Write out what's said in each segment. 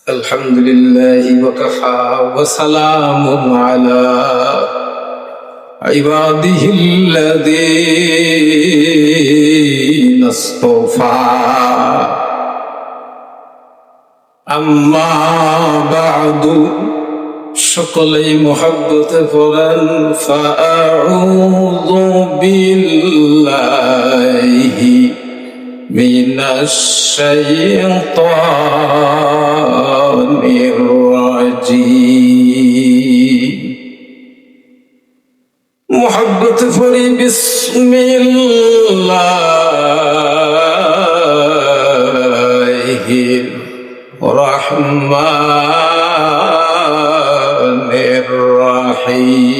الحمد لله وكفى وسلام على عباده الذين اصطفى أما بعد সকলেই মহব্বত করেন فأعوذ بالله من الشيطان الرجيم محبت فری بسم الله الرحمن الرحيم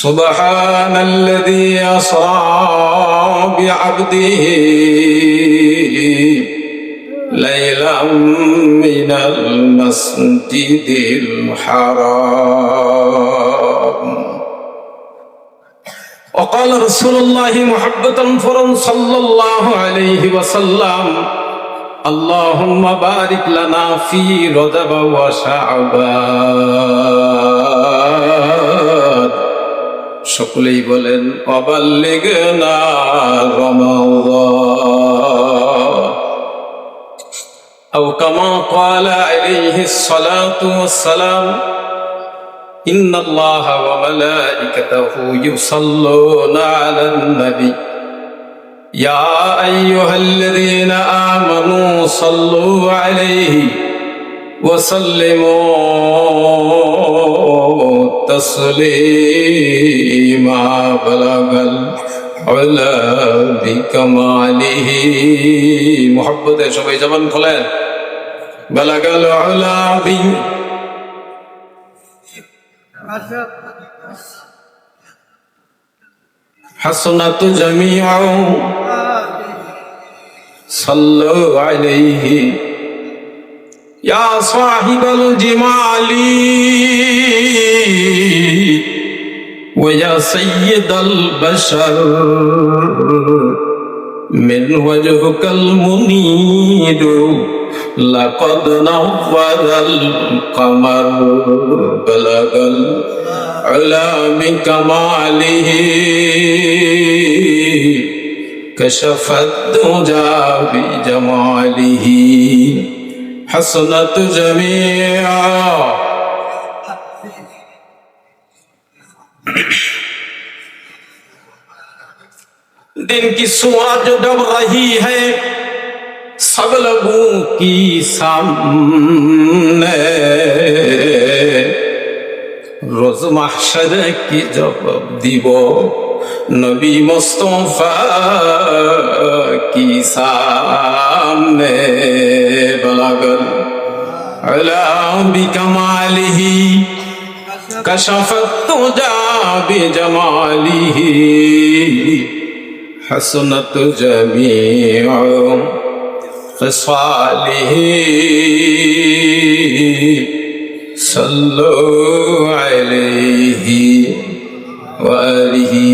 سبحان الذي أسرى بعبده ليلا من المسجد الحرام وقال رسول الله محبة فرن صلى الله عليه وسلم اللهم بارك لنا في رجب وشعبان সকলেই বলেন অবাল্লিগনা রমাদান আও কামা ক্বালা আলাইহিস সালাতু ওয়াস সালাম ইন্নাল্লাহা ওয়া মালাইকাতাহু ইউসাল্লুনা আলান নবী ইয়া আইয়ুহাল্লাযীনা আমানু সাল্লু আলাইহি ওয়া সাল্লিমু تسليما بلغ العلا بكماله محبت সবাই জবান খোলেন بلغ العلا حسنة جميع صلوا عليه يا صاحب الجمال ويا سيد البشر من وجهك المنير لقد نور القمر بلغ العلا من كماله كشف الدجى بجماله حسنة جميعا दिन की सूरज डब रही है सब लोगों की सामने रोज महशर की जब दिवो नबी मुस्तफा की सामने बलगल अला बिकमालिही कशफत तुजा बिजमालिही हसनत जमीअ ख़िसालिही सल्लु अलैहि व आलिहि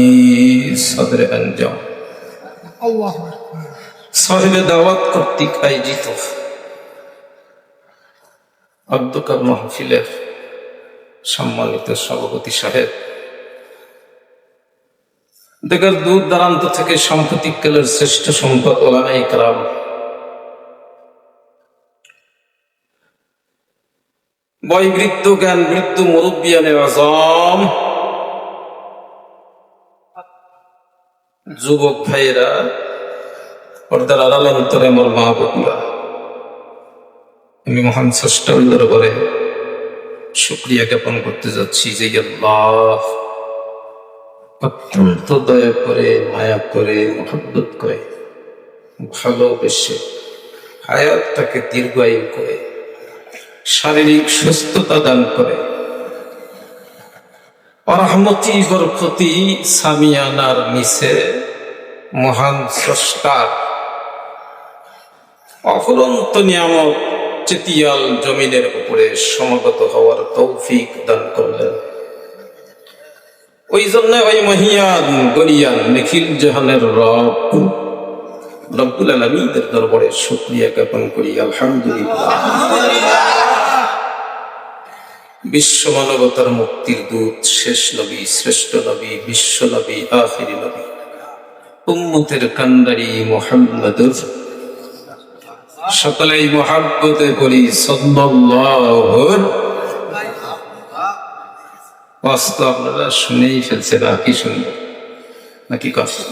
सदर अंजाम अल्लाह साहिब दावत কর্তৃক আয়োজিত আব্দুকার মাহফিলের সম্মানিত সভাপতি সাহেব, দেশের দূর দূরান্ত থেকে সাম্প্রতিককালের শ্রেষ্ঠ সম্পদ ওলামায়ে কেরাম, বয়োবৃদ্ধ জ্ঞান বৃদ্ধ মুরব্বিয়ানে আযম, যুবক ভাইয়েরা, পর্দার আড়াল অন্তরে আমার মা বোনেরা, আমি মহান স্রষ্টার দরবারে শুকরিয়া জ্ঞাপন করতে যাচ্ছি যে আল্লাহ অত্যন্ত দয়া করে, মায়া করে, মহব্বত করে, ভালোবেসে হায়াতটাকে দীর্ঘায়ু করে, শারীরিক সুস্থতা দান করে, রহমতি বরকতি সামিয়ানার নিচে মহান স্রষ্টার অফুরন্ত নিয়ামত চেতিয়াল জমিনের উপরে সমাগত হওয়ার তৌফিক দান করলেন। ওই জন্য ওই মহিয়ান গরিয়ান নিখিল জাহানের রব রব্বুল আলামিনের দরবারে শুকরিয়া জ্ঞাপন করি, আলহামদুলিল্লাহ। বিশ্ব মানবতার মুক্তির দূত, শেষ নবী, শ্রেষ্ঠ নবী, বিশ্ব নবী, আখিরি নবী, উম্মতের কান্ডারি মুহাম্মদুর, সকলেই মুহাব্বতে বলি সাল্লাল্লাহু। কষ্ট আপনারা শুনেই ফেলছে না, কি শুনবো নাকি কষ্ট?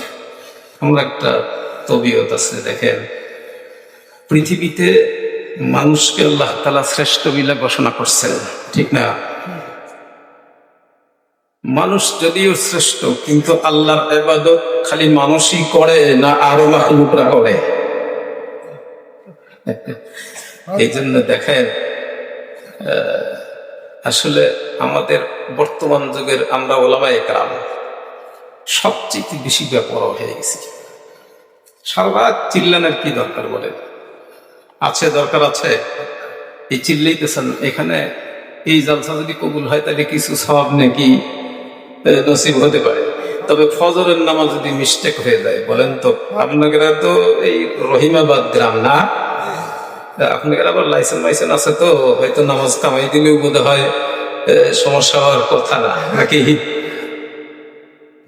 আমরা একটা তবিয়ত আছে, দেখেন পৃথিবীতে মানুষকে আল্লাহ তাআলা শ্রেষ্ঠ বিলা ঘোষণা করছেন, ঠিক না? মানুষ যদিও শ্রেষ্ঠ, কিন্তু আল্লাহর ইবাদত খালি মানুষই করে না আরো মাখলুকরা করে? এই জন্য দেখেন আসলে আমাদের বর্তমান যুগের আমরা ওলামায়ে কেরাম সবচেয়ে বেশি বেপরোয়া হয়ে গেছি। সারা রাত চিল্লানোর কি দরকার বলে? আছে দরকার আছে, এই চিল্লাইতেছেন। এখানে এই জালসা যদি কবুল হয় তাহলে কিছু সওয়াব নাকি নসিব হতে পারে, তবে ফজরের নামাজ যদি মিস্টেক হয়ে যায়, বলেন তো আপনারা তো এই রহিমাবাদ গ্রাম না, আপনাদের আবার লাইসেন্স আছে তো হয়তো নামাজ কামাই দিলেও বোধ হয় সমস্যা হওয়ার কথা না, নাকি?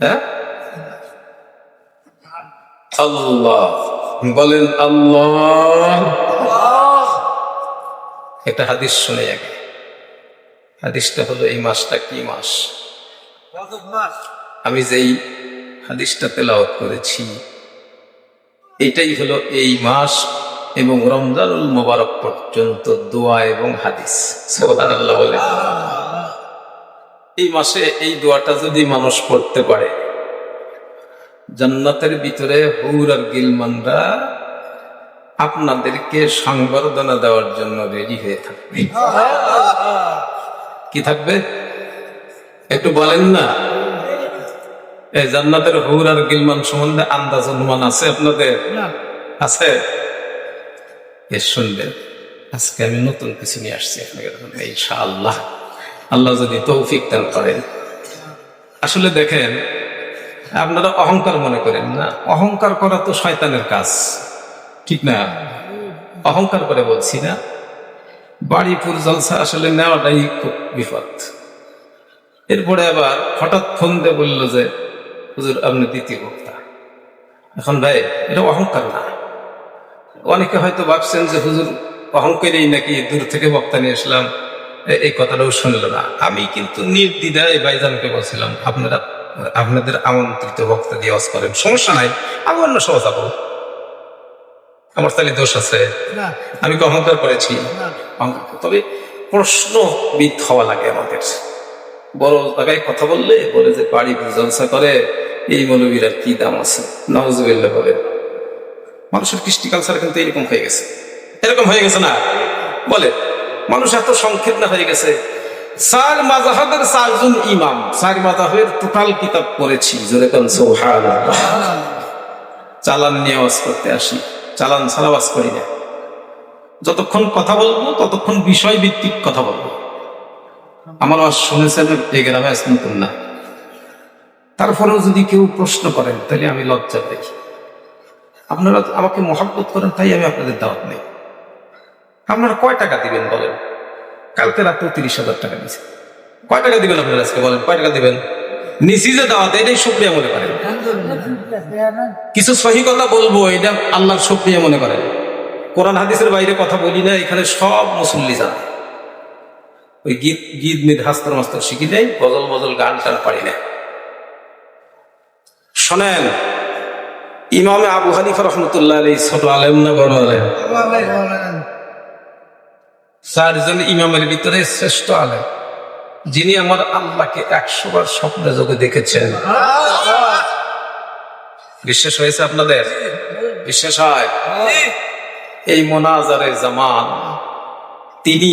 হ্যাঁ, আল্লাহ বলেন, আল্লাহ। একটা হাদিস শুনে আগে। হাদিসটা হলো, এই মাসটা কি মাস? আমি যেই হাদিসটা তেলাওয়াত করেছি এটাই হলো এই মাস এবং রমজানুল মুবারক পর্যন্ত দোয়া এবং হাদিস। সুবহানাল্লাহ বলে। এই মাসে এই দোয়াটা যদি মানুষ পড়তে পারে, জান্নাতের ভিতরে হুর আর গিলমানরা আপনাদেরকে সংবর্ধনা দেওয়ার জন্য রেডি হয়ে থাকবে। কি থাকবে একটু বলেন না? এই জান্নাতের হুর আর গিলমান সম্বন্ধে আন্দাজ অনুমান আছে আপনাদের? আছে? শুনবেন, আজকে আমি নতুন কিছু নিয়ে আসছি আপনাদের ইনশাআল্লাহ, আল্লাহ যদি তৌফিক দান করেন। আসলে দেখেন, আপনারা অহংকার মনে করেন না, অহংকার করা তো শয়তানের কাজ, ঠিক না? অহংকার করে বলছি না, বাড়িপুর জলসা আসলে নেওয়াটাই খুব বিপদ। এরপরে আবার হঠাৎ ফোন দিয়ে বলল যে হুজুর আপনি দ্বিতীয় বক্তা। এখন ভাই এটা অহংকার না? অনেকে হয়তো ভাবছেন যে হুজুর অহংকারেই নাকি দূর থেকে বক্তা নিয়ে আসলাম, এই কথাটাও শুনলো না। আমি কিন্তু নির্দ্বিধায় ভাইজানকে বলছিলাম আপনাদের আমন্ত্রিত বক্তা দিয়ে ওয়াজ করেন, সমস্যা নাই, আমি অন্য সময় যাবো, আমার তাহলে দোষ আছে? আমি কি অহংকার করেছি? তবে প্রশ্নবিদ হওয়া লাগে আমাদের। বড় জায়গায় কথা বললে বলে যে বাড়ি জলসা করে এই মৌলবীর কি দাম আছে, নাউজুবিল্লাহ বলে। মানুষের কৃষ্টি কালচার কিন্তু এরকম হয়ে গেছে, এরকম হয়ে গেছে না? বলে মানুষ এত সংক্ষেপ না হয়ে গেছে। 4 মাযহাবের 4 জন ইমাম, 4 মাযহাবের টোটাল কিতাব পড়েছি, জোরে কান সুবহানাল্লাহ। চালান নিয়ে ওয়াজ করতে আসি, চালান ছাড়া ওয়াজ করি না। যতক্ষণ কথা বলবো ততক্ষণ বিষয় ভিত্তিক কথা বলবো। আমার ওয়াজ শুনেছেন, এই গ্রামে আজ নতুন না, তারপরেও যদি কেউ প্রশ্ন করেন তাহলে আমি লজ্জা পাই। আপনারা আমাকে মহব্বত করেন তাই আমি আপনাদের দাওয়াত নেই। আপনারা কয় টাকা দিবেন বলেন? কালকে রাতেও 30,000 টাকা দিয়েছে। কয় টাকা দিবেন আপনারা আজকে বলেন? কয় টাকা দিবেন? নিচি যে দাওয়াত, এটাই শুকরিয়া মনে করেন। কিছু সহি কথা বলবো, এটা আল্লাহর শুকরিয়া মনে করেন। কোরআন হাদিসের বাইরে কথা বলি না, এখানে সব মুসল্লি জানে। ওই গীত মিত হাস্তর মাস্তর শিখি নেই, গজল মজল গান টান পারি না। শোনেন, ইমামে আবু হানিফা রাহমাতুল্লাহ আলাইহি ছোট আলেম না বড় আলেম? 4 জন ইমামের ভিতরে শ্রেষ্ঠ আলেম, যিনি আমার আল্লাহকে 100 বার স্বপ্নে যোগে দেখেছেন। বিশ্বাস হয়েছে আপনাদের? বিশ্বাস হয়? এই মোনাজারে জামান তিনি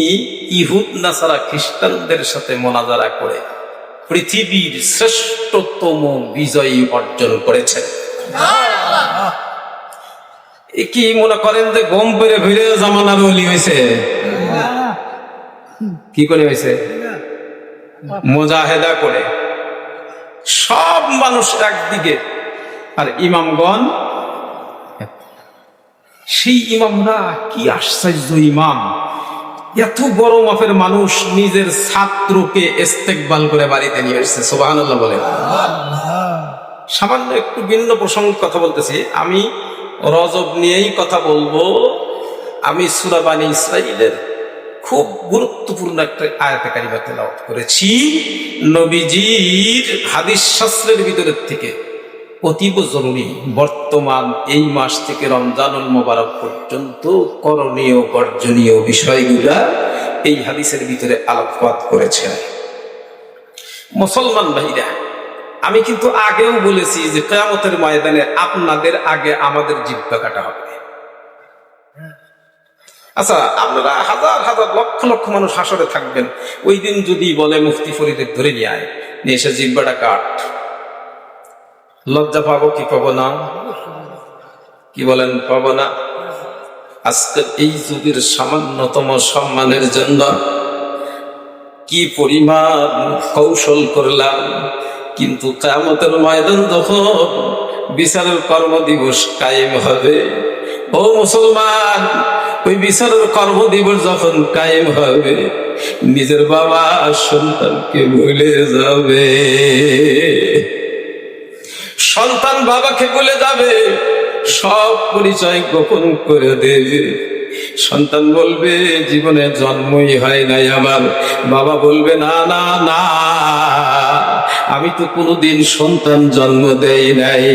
ইহুদ নাসারা খ্রিস্টানদের সাথে মোনাজারা করে পৃথিবীর শ্রেষ্ঠতম বিজয়ী অর্জন করেছেন। কি মনে করেন যে গম পেরে ঘুরে জামানার ওলি হয়েছে? কি করে হয়েছে? মুজাহেদা করে। সব মানুষ একদিকে আর ইমামগণ সেই ইমামরা কি আশ্চর্য ইমাম, এত বড় মাপের মানুষ নিজের ছাত্রকে ইস্তেকবাল করে বাড়িতে নিয়ে এসেছে। সুবহানাল্লাহ বলে। সামান্য একটু ভিন্ন প্রসঙ্গে কথা বলতেছি, আমি রজব নিয়েই কথা বলবো। আমি সূরা বানী ইসরাঈলের খুব গুরুত্বপূর্ণ একটা আয়াতে কারিমা তেলাওয়াত করেছি। নবীজির হাদিস শাস্ত্রের ভিতরের থেকে অতীব জরুরি, বর্তমান এই মাস থেকে রমজানুল মোবারক পর্যন্ত করণীয় বর্জনীয় বিষয়গুলা এই হাদিসের ভিতরে আলোকপাত করেছেন। মুসলমান ভাইরা, আমি কিন্তু আগেও বলেছি যে কিয়ামতের ময়দানে আপনাদের আগে আমাদের জিহ্বা কাটা হবে। আচ্ছা, আপনারা হাজার হাজার লক্ষ লক্ষ মানুষ হাসরে থাকবেন, ওই দিন যদি বলে মুফতি ফরিদের ধরে নিয়ে আয়, নিয়ে এসে জিহ্বাটা কাট, লজ্জা পাবো কি পাবো না? কি বলেন, পাবো না? আজকের এই যুগের সামান্যতম সম্মানের জন্য কি পরিমাণ কৌশল করলাম, কিন্তু কিয়ামতের ময়দান যখন বিচারের কর্মদিবস কায়েম হবে, ও মুসলমান, ওই বিচারের কর্মদিবস যখন কায়েম হবে, নিজের বাবা সন্তানকে ভুলে যাবে, সন্তান বাবাকে ভুলে যাবে, সব পরিচয় গোপন করে দেবে। সন্তান বলবে জীবনে জন্মই হয় নাই আমার। বাবা বলবে না না না, আমি তো কোনোদিন সন্তান জন্ম দেই নাই।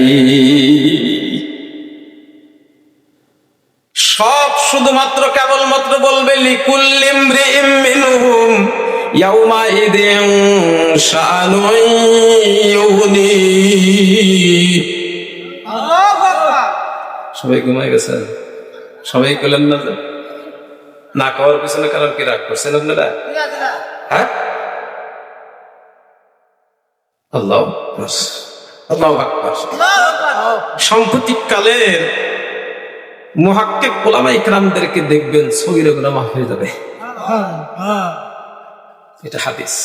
সব শুধুমাত্র কেবলমাত্র বলবে লিকুল্লি ইমরিইম মিনহুম ইয়াউমাইদিন শাআনুন ইউগনি। সবাই ঘুমাই গেছেন? সবাই গেলেন না? না খাওয়ার পিছনে কারণ কি রাগ করছেন আপনারা? হ্যাঁ, আল্লাহু আকবার, আল্লাহু আকবার। সাম্প্রতিক কালের মুহাক্কিক উলামা ইকরামদেরকে দেখবেন সগীরা গুনাহ মাফ হয়ে যাবে, এটা হাদিস।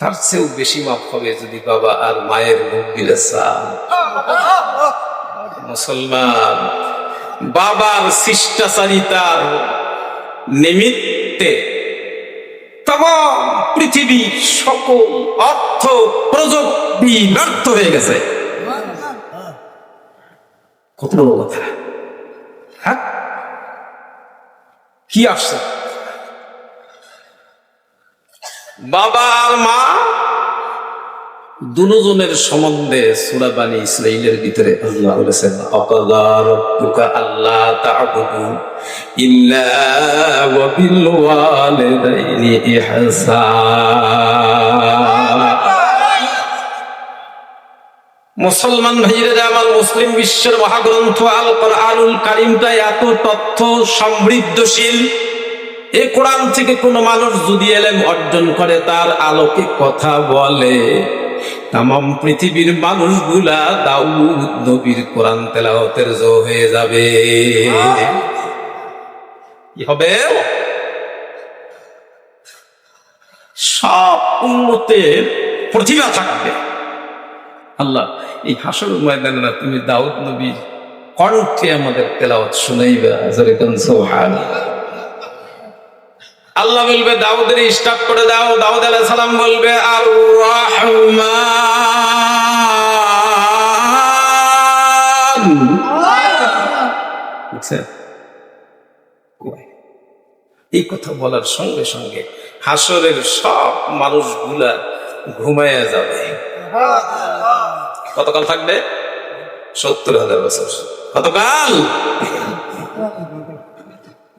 তার চেয়েও বেশি মাফ হবে যদি বাবা আর মায়ের মুখ দিলে চান। মুসলমান, বাবার শিষ্টাচারিতার নিমিত্তে তামাম পৃথিবীর সকল অর্থ প্রযুক্তি ব্যর্থ হয়ে গেছে। কত বড় কথা! হ্যাঁ, কি আসছে? বাবা আর মা দুজনের সম্বন্ধে সূরা বানী ইসরাঈলের ভিতরে আল্লাহ বলেছেন, আকাযা রাব্বুকা আল্লা তা'বুদু ইল্লা ওয়া বিল ওয়ালিদাইনি ইহসান। মুসলমান ভাইরা আমার, মুসলিম বিশ্বের মহাগ্রন্থ আল কোরআনুল কারীমটা এত তথ্য সমৃদ্ধশীল। এই কোরআন থেকে কোনো মানুষ যদি ইলম অর্জন করে, তার আলোকে কথা বলে, তামাম পৃথিবীর মানুষগুলা দাউদ নবীর কোরআন তেলাওয়াতের জো হয়ে যাবে। কি হবে? সব উম্মতের প্রতিভা থাকবে। আল্লাহ এই হাসর ময়দানে না তুমি দাউদ নবীর কণ্ঠে আমাদের তেলাওয়াত শুনাইবা, জোরে কোন সুবহানাল্লাহ। আল্লাহ বলবে দাউদের স্টার্ট করে দাও। দাউদ আলাইহিস সালাম বলবে আর রহমান। এই কথা বলার সঙ্গে সঙ্গে হাসরের সব মানুষগুলা ঘুমায়া যাবে। কতকাল থাকবে? ৭০,০০০ বছর। কতকাল?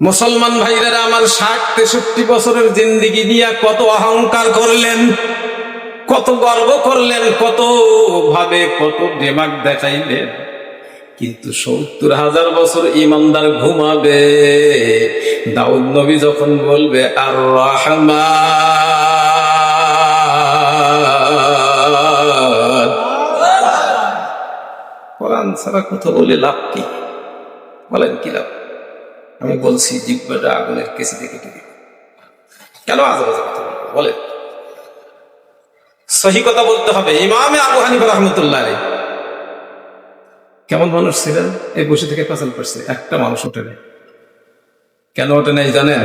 মুসলমান ভাইরা আমার, ৬০-৬৩ বছরের জিন্দেগি দিয়া কত অহংকার করলেন, কত গর্ব করলেন, কত ভাবে কত দেমাগ দেখাইলেন, কিন্তু ৭০,০০০ বছর ইমানদার ঘুমাবে। দাউদ নবী যখন বলবে আর রহমান, কোরআন ছাড়া কথা বলে লাভ কি? বলেন কি লাভ? আমি বলছি জিহ্বাটা আগুনের কেসিতে কেটে দিবে। কেন আজে বাজে কথা বলবো? বলে সহি কথা বলতে হবে। ইমামে আবু হানিফা রাহমাতুল্লাহ আলাইহি কেমন মানুষ ছিলেন? এই বসে থেকে পেছাল করছে, একটা মানুষ ওঠে নেই। কেন ওঠে নাই জানেন?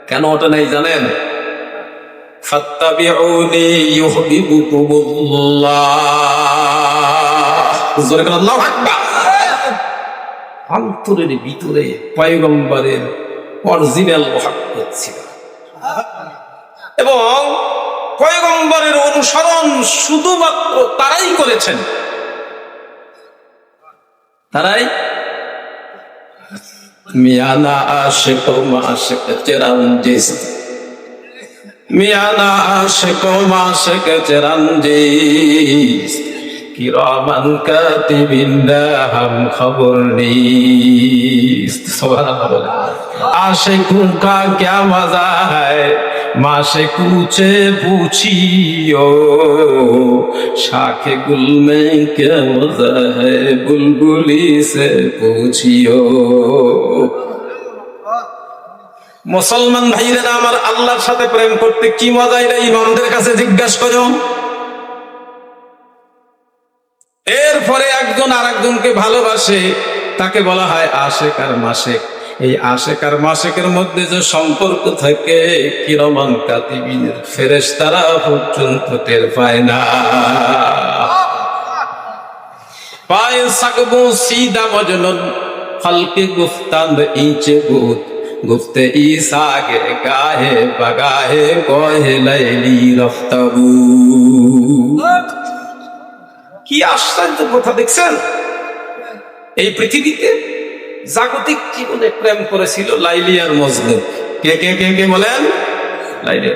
কেন ওঠে নাই জানেন? ফাত্তাবিউনি ইউহিব্বুকুমুল্লাহ। জোরে করে আল্লাহু আকবার। অন্তরের ভিতরে পয়গম্বরের অরিজিনাল মহব্বত ছিল এবং পয়গম্বরের অনুসরণ শুধুমাত্র তারাই করেছেন, তারাই। মিয়ানা আশিক মাশিক চিরঞ্জিস, মিয়ানা আশিক মাশিক চিরঞ্জিস, কিরামান কাতিবিন হাম খবর নিস। সুবহানাল্লাহ। आशिकों का क्या मजा है, माशिकू से पूछियो, शाखे गुल में क्या मजा है, बुलबुली से पूछियो। মুসলমান ভাইরা আমার, আল্লাহর সাথে প্রেম করতে কি মজা, এটা ইমামদের কাছে জিজ্ঞাসা করো। এরপরে একজন আর একজনকে ভালোবাসে, তাকে বলা হয় আশিক আর মাশিক। এই আশিক আর মাশিকের মধ্যে যে সম্পর্ক থাকে, কিরামান কাতিবিন ফেরেশতারা পর্যন্ত টের পায় না। পায়ে সাকবো সিদা মজনুন, ফলকে গুফতান ইচে গুত, গুফতে ইসাগে গাহে বাগাহে কহে লাইলি রফতাবু। কি আশ্চর্য কথা দেখছেন! এই পৃথিবীতে জাগতিক জীবনে প্রেম করেছিল লাইলি আর মজনু। কে কে কে কে বলেন? লাইলি,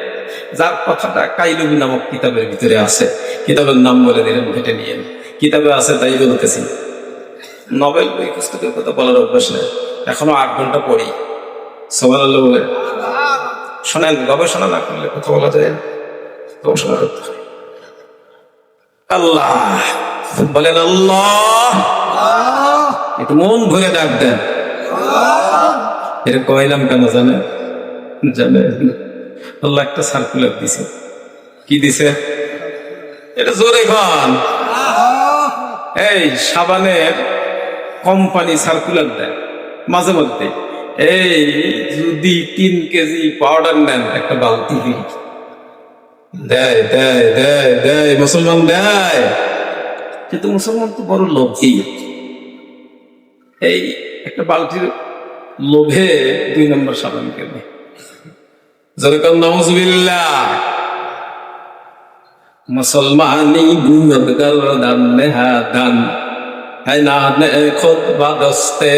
যার কথাটা কাইলুবি নামক কিতাবের ভিতরে আছে। কিতাবের নাম বলে দিলেন, ঘেটে নিয়ে। কিতাবে আছে তাই বলতেছি, নভেল বই পুস্তকের কথা বলার অভ্যাস নেই। এখনো 8 ঘন্টা পড়ি। সুবহানাল্লাহ বলে শোনেন, গবেষণা না করলে কথা বলা যায় না, গবেষণা করতে হয়। আল্লাহ বলেন, আল্লাহ। একটু মন ভরে ডাক দেন। এটা কইলাম কেন জানেন? আল্লাহ একটা সার্কুলার দিছে। কি দিছে? এটা জোরে খান। এই সাবানের কোম্পানি সার্কুলার দেয় মাঝে মধ্যে, এই যদি 3 কেজি পাউডার নেন একটা বালতি দেয় দেয় দেয় দেয়, মুসলমান দেয়। কিন্তু মুসলমান তো বড় লোভী। এই একটা বালতির লোভে 2 নম্বর সাবান কেনে। যেরকম নাউজুবিল্লাহ। মুসলমানি গুণগার দান নেহা দান, হ্যাঁ না নে খুদ বাদস্তে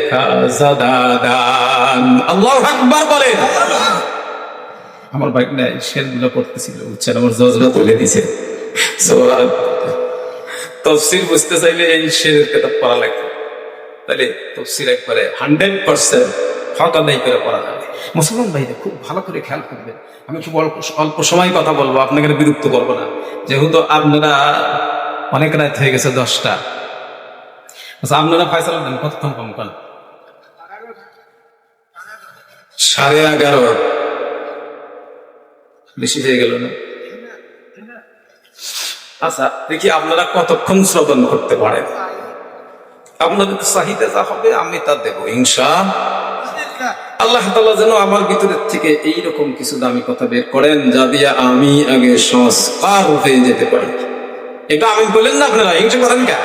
খাজাদান। আল্লাহু আকবার বলেন। আমার বাইক নাই, শেরগুলো পড়তেছিল, বুঝছেন, আমার জজরা তুলে দিছে। তাফসীর বুঝতে চাইলে এই শেরের কিতাব পড়া লাগবে, তাহলে তাফসীর একবারে 100% ফাঁকা নাই করে পড়া যাবে। মুসলমান ভাইরা খুব ভালো করে খেয়াল করবেন। আমি খুব অল্প সময় কথা বলবো, আপনাকে বিরক্ত করবো না, যেহেতু আপনারা অনেক রাত হয়ে গেছে, 10টা। আচ্ছা, আপনারা ফয়সালা দেন, কতক্ষণ কম কন? 11:30। বেশি হয়ে গেল না? আচ্ছা, দেখি আপনারা কতক্ষণ শ্রবণ করতে পারেন। আপনাদের চাহিদা যা হবে আমি তা দেব ইনশাআল্লাহ। আল্লাহ তাআলা যেন আমার ভিতরের থেকে এইরকম কিছু দামি কথা বের করেন, যা দিয়ে আমি আগে সংস্কার হয়ে যেতে পারি। এটা আমি বলেন না, আপনারা হিংসা করেন কেন?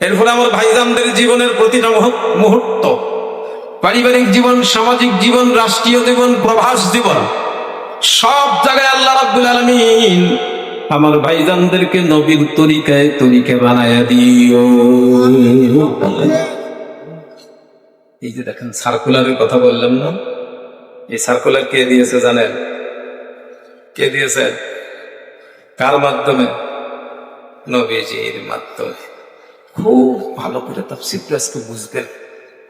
এরপরে আমার ভাইজানদের জীবনের প্রতিটা মুহূর্ত, পারিবারিক জীবন, সামাজিক জীবন, রাষ্ট্রীয় জীবন, প্রবাস জীবন, সব জায়গায় আল্লাহ রাব্বুল আলামিন আমার ভাইজানদেরকে নবীর তরিকা বানায়া দিও। এই যে দেখেন সার্কুলারের কথা বললাম না, এই সার্কুলার কে দিয়েছে জানেন? কে দিয়েছে? কার মাধ্যমে? নবীজির মাধ্যমে। খুব ভালো করে তাফসীরটা আজকে বুঝবেন।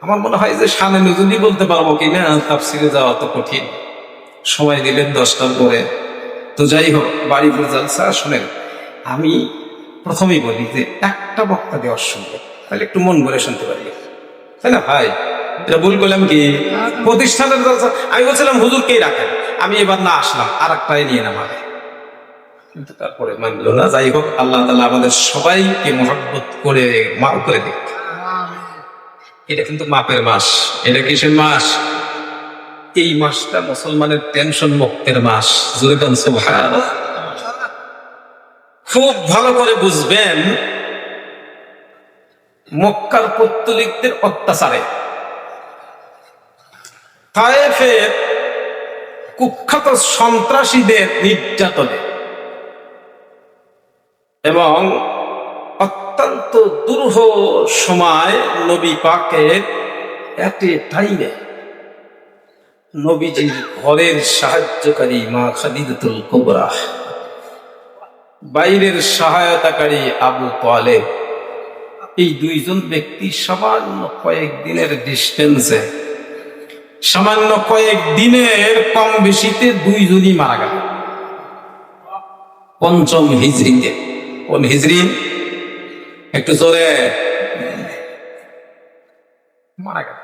আমার মনে হয় যে শানে নুজুলি বলতে পারবো কিনা, তাফসীরে যাওয়া তো কঠিন। সময় দিলেন 10টার পরে। তো যাই হোক, বাড়িপুর জালসা শুনেন, আমি প্রথমেই বলি যে একটা বক্তা দেওয়ার সঙ্গে তাহলে একটু মন ভরে শুনতে পারি, তাই না ভাই? এটা ভুল করলাম কি? প্রতিষ্ঠানের জালসা আমি বলছিলাম হুজুরকেই রাখেন, আমি এবার না আসলাম, আর একটাই নিয়ে নামাবে। কিন্তু তারপরে মানলো না। যাই হোক, আল্লাহ তাআলা আমাদের সবাইকে মহব্বত করে মাফ করে দিক। এটা কিন্তু মাপের মাস। এটা কিসের মাস? এই মাসটা মুসলমানের টেনশন মুক্তের মাস। জোরে বলেন সুবহানাল্লাহ। খুব ভালো করে বুঝবেন, মক্কার পৌত্তলিকদের অত্যাচারে, তায়েফের কুখ্যাত সন্ত্রাসীদের নির্যাতনে এবং অত্যন্ত দুরূহ সময় নবী পাকের এটে টাইমে নবীজির ঘরের সাহায্যকারী মা খাদিজাতুল কুবরা, বাইরের সহায়তাকারী আবু তালেব, এই দুইজন ব্যক্তি সামান্য কয়েকদিনের ডিস্টেন্সে, সামান্য কয়েকদিনের কম বেশিতে দুইজনই মারা গেল। পঞ্চম হিজরিতে। কোন হিজরি? একটু জোরে। মারা গেল।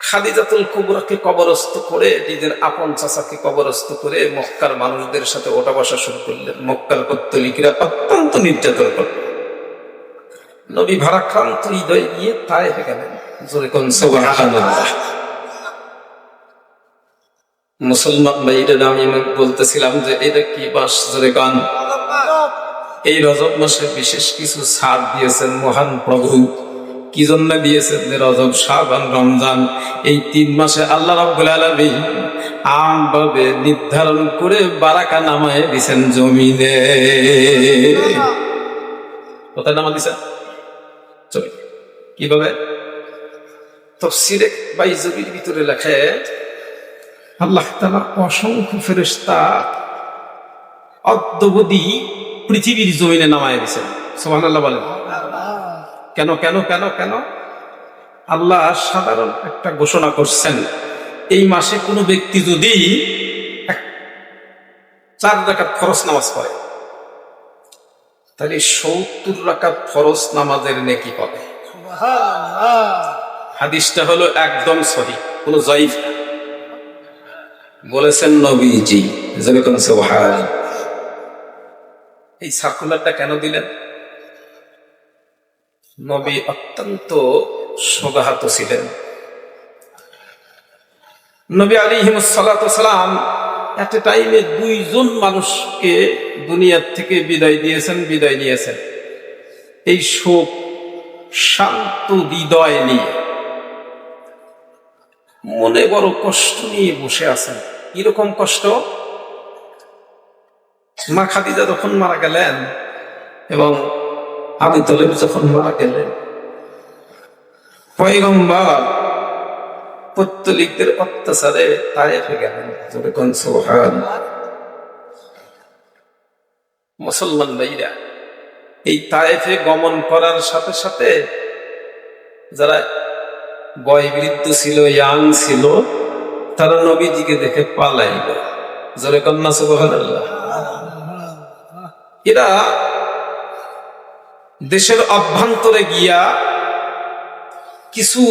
খাদিজাতুল কুবরাকে কবরস্থ করে, নিজের আপন চাচাকে কবরস্থ করে মক্কার মানুষদের সাথে ওঠা বসা শুরু করলেন। মক্কার পৌত্তলিকরা অত্যন্ত নির্যাতন করলেন। নবী ভারাক্রান্ত হৃদয় নিয়ে তায়েফে গেলেন। জোরে কোন সুবহানাল্লাহ। মুসলমান ভাইরা, আমি বলতেছিলাম যে এটা কি মাস? জোরে কোন। এই রজব মাসে বিশেষ কিছু ছাড় দিয়েছেন মহান প্রভু। কি জন্য দিয়েছেন? যে রজব, শাবান, রমজান, এই 3 মাসে আল্লাহ রাব্বুল আলামিন আমভাবে নির্ধারণ করে বারাকা নামায় দিয়েছেন জমিনে। কোথায় নামা দিয়েছেন? জমিনে। কিভাবে? তাফসীরে বাইজাবির ভিতরে লেখে, আল্লাহ তাআলা অসংখ্য ফেরেশতা অদ্যবধি পৃথিবীর জমিনে নামায় দিয়েছেন। সুবহানাল্লাহ বলেন। কেন কেন কেন কেন? আল্লাহ সাধারণ একটা ঘোষণা করছেন, এই মাসে কোনো ব্যক্তি যদি 4 রাকাত ফরজ নামাজ পড়ে, তাহলে 70 রাকাত ফরজ নামাজের নেকি পাবে। হাদিসটা হলো একদম সহিহ, কোনো জয়ীফ না। বলেছেন নবীজি। যেরকম সুবহানাল্লাহ। এই সার্কুলারটা কেন দিলেন? নবী অত্যন্ত শোকাহত ছিলেন। নবী আলাইহিস সালাতু ওয়াস সালাম এট এ টাইমে 2 জন মানুষকে দুনিয়ার থেকে বিদায় নিয়েছেন। এই শোক শান্ত হৃদয় নিয়ে, মনে বড় কষ্ট নিয়ে বসে আছেন। কিরকম কষ্ট? মা খাদিজা যখন মারা গেলেন এবং আবু তালেব যখন মারা গেলেন, পয়গম্বর পৌত্তলিকদের অত্যাচারে তায়েফে গেলেন। যখন সুবহানাল্লাহ। মুসলমান ভাইরা, এই তায়েফে গমন করার সাথে সাথে যারা বয়োবৃদ্ধ ছিল, ইয়াং ছিল, তারা নবীজিকে দেখে পালাইল। জোরে কন্যা সুবহানাল্লাহ। এরা দেশের অভ্যন্তরে গিয়া কিছু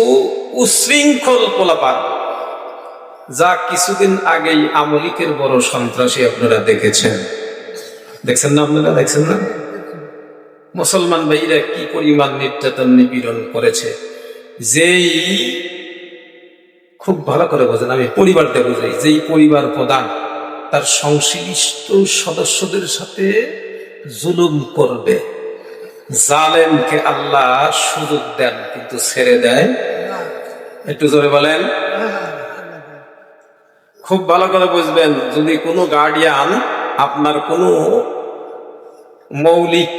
উশৃঙ্খল পোলাপান, যা কিছুদিন আগেই আমলিকের বড় সন্ত্রাসী আপনারা দেখেছেন। দেখছেন না? আপনারা দেখছেন না? মুসলমান ভাইরা কি পরিমাণ নির্যাতন নিপীড়ন করেছে। যেই, খুব ভালো করে বোঝেন, আমি পরিবারটা বুঝাই, যেই পরিবার প্রধান তার সংশ্লিষ্ট সদস্যদের সাথে জুলুম করবে, জালেমকে আল্লাহ সুযোগ দেন কিন্তু ছেড়ে দেয়। একটু জোরে বলেন। খুব ভালো করে বুঝবেন, যদি কোনো গার্ডিয়ান আপনার কোনো মৌলিক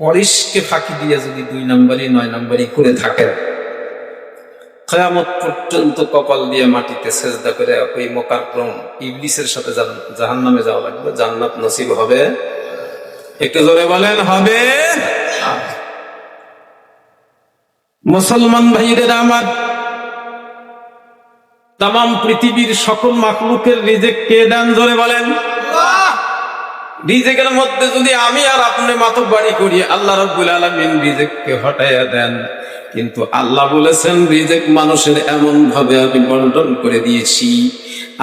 পরিশকে ফাঁকি দিয়ে যদি 2 নম্বরই 9 নম্বরই করে থাকেন, কিয়ামত পর্যন্ত কপাল দিয়ে মাটিতে সেজদা করে ওই মোকাররম ইবলিসের সাথে জাহান্নামে যাওয়া লাগবে। জান্নাত নসিব হবে? একটু জোরে বলেন, হবে? মুসলমান ভাইদের আমার, তামাম পৃথিবীর সকল মাখলুকের রিজিক কে দেন? জোরে বলেন। রিজিকের মধ্যে যদি আমি আর আপনি মাতব্বরি করি, আল্লাহ রাব্বুল আলামিন রিজিককে হটাইয়া দেন। কিন্তু আল্লাহ বলেছেন রিজিক মানুষের এমন ভাবে আমি বন্টন করে দিয়েছি।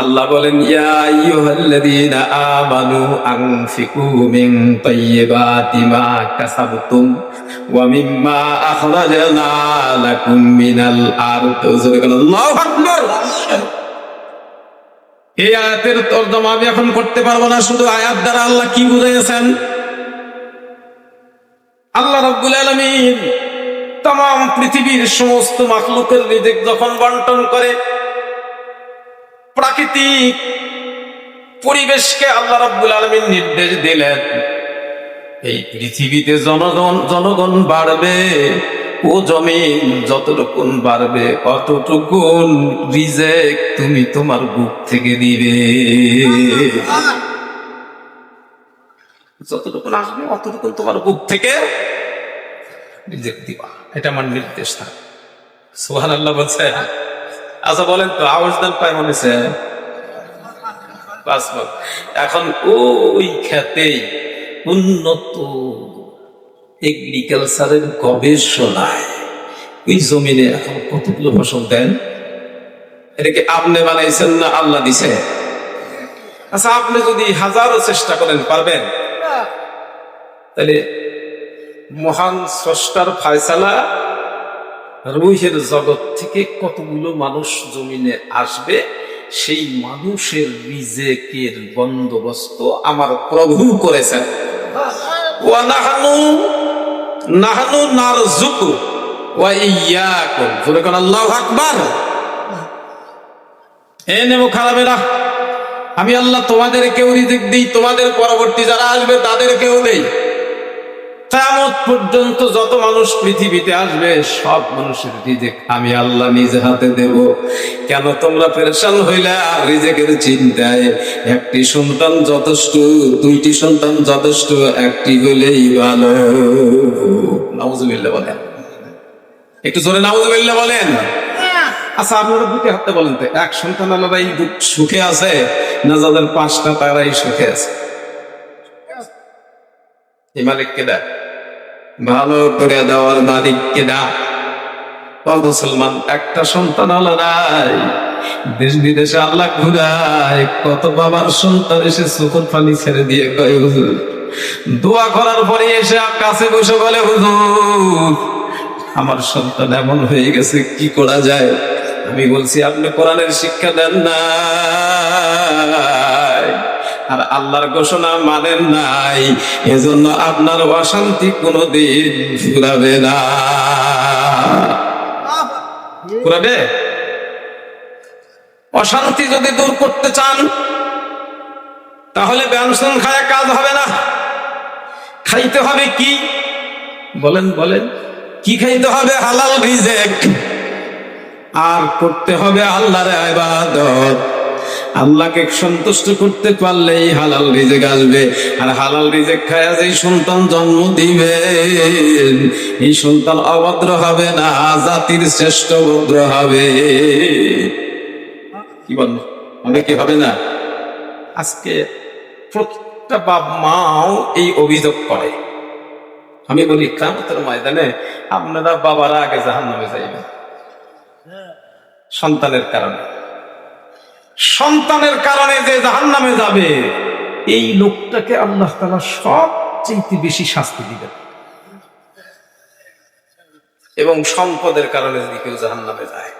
আল্লাহ বলেন ইয়া আইয়ুহাল্লাযীনা আমানু আনফিকু মিন তাইয়্যিবাতি মা কাসাবতুম ওয়া মিম্মা আখরাজনা লাকুম মিনাল আরদ। আল্লাহু আকবার। এই আয়াতের তরজমা আমি এখন করতে পারবো না, শুধু আয়াত দ্বারা আল্লাহ কি বুঝাইছেন। আল্লাহ রাব্বুল আলামিন तमाम পৃথিবীর সমস্ত মাখলুকের রিজিক যখন বন্টন করে, প্রাকৃতিক পরিবেশকে আল্লাহ রাব্বুল আলামিন নির্দেশ দিলেন এই পৃথিবীতে জনগণ বাড়বে, ও জমিন যতটুকুন বাড়বে অতটুকুন রিজিক তুমি তোমার বুক থেকে দিবে। যতটুকুন আসবে অতটুকুন তোমার বুক থেকে রিজিক দিবা, এটা আমার নির্দেশ না। সুবহানাল্লাহ বলছে। আচ্ছা বলেন তো আওয়াজ দেন পায় মনে হচ্ছে এখন ওই খেতে উন্নত এগ্রিকালচারের গবেষণায় ওই জমিনে এখন কতগুলো ফসল দেন? এটা কি আপনি বানাইছেন না আল্লাহ দিছে? আচ্ছা আপনি যদি হাজারো চেষ্টা করেন পারবেন? তাহলে মহান স্রষ্টার ফয়সালা রুহের জগৎ থেকে কতগুলো মানুষ জমিনে আসবে, সেই মানুষের রিজিকের বন্দোবস্ত আমার প্রভু করেছেন। ওয়া নাহনু নারযুকু ওয়া ইয়্যাকুম। জোরে কোন আল্লাহু আকবার। এ নেমো খারাপেরা, আমি আল্লাহ তোমাদেরকেও রিজিক দিই, তোমাদের পরবর্তী যারা আসবে তাদেরকেও দেই। কিয়ামত পর্যন্ত যত মানুষ পৃথিবীতে আসবে সব মানুষের রিজিক আমি আল্লাহ নিজে হাতে দেব। কেন তোমরা পেরেশান হইলে আর রিজিকের চিন্তায়? একটি সন্তান যথেষ্ট, দুইটি সন্তান যথেষ্ট, একটি হলেই ভালো। নাউজুবিল্লাহ বলেন, একটু জোরে নাউজুবিল্লাহ বলেন। আচ্ছা আপনারা দুটি হাতে বলেন তো, এক সন্তান আলাদাই সুখে আছে না যাদের পাঁচটা তারাই সুখে আছে? এই মালিক কেডা? ভালো করে দেওয়ার মালিক কেডা? মুসলমান একটা সন্তান আলাদাই দেশ বিদেশে আল্লাহ ঘুরায়, কত বাবার সন্তান এসে চোখের পানি ছেড়ে দিয়ে কয় হুজুর, দোয়া করার পরে এসে কাছে বসে বলে হুজুর আমার সন্তান এমন হয়ে গেছে, কি করা যায়? আমি বলছি আপনি কোরআনের শিক্ষা দেন না আর আল্লাহর ঘোষণা মানেন নাই, এজন্য আপনার অশান্তি কোনোদিন ফুরাবে না। ফুরাবে? অশান্তি যদি দূর করতে চান তাহলে ব্যঞ্জন খায় কাজ হবে না। খাইতে হবে কি বলেন? বলেন কি খাইতে হবে? হালাল রিজিক। আর করতে হবে আল্লাহর ইবাদত। আল্লাহকে সন্তুষ্ট করতে পারলেই হালাল রিজিক আসবে। আর হালাল রিজিক খায়া যেই সন্তান জন্ম দিবে এই সন্তান অভদ্র হবে না, জাতির শ্রেষ্ঠ ভদ্র হবে। কি বলেন? হবে কি হবে না? আজকে প্রত্যেকটা বাপ মাও এই অভিযোগ করে। আমি বলি কিয়ামতের ময়দানে আপনারা বাবারা আগে জাহান্নামে যাইবেন সন্তানের কারণে। সন্তানের কারণে যে জাহান্নামে যাবে এই লোকটাকে আল্লাহ তাআলা সবচেয়ে বেশি শাস্তি দিবেন। এবং সম্পদের কারণে যদি কেউ জাহান্নামে যায়,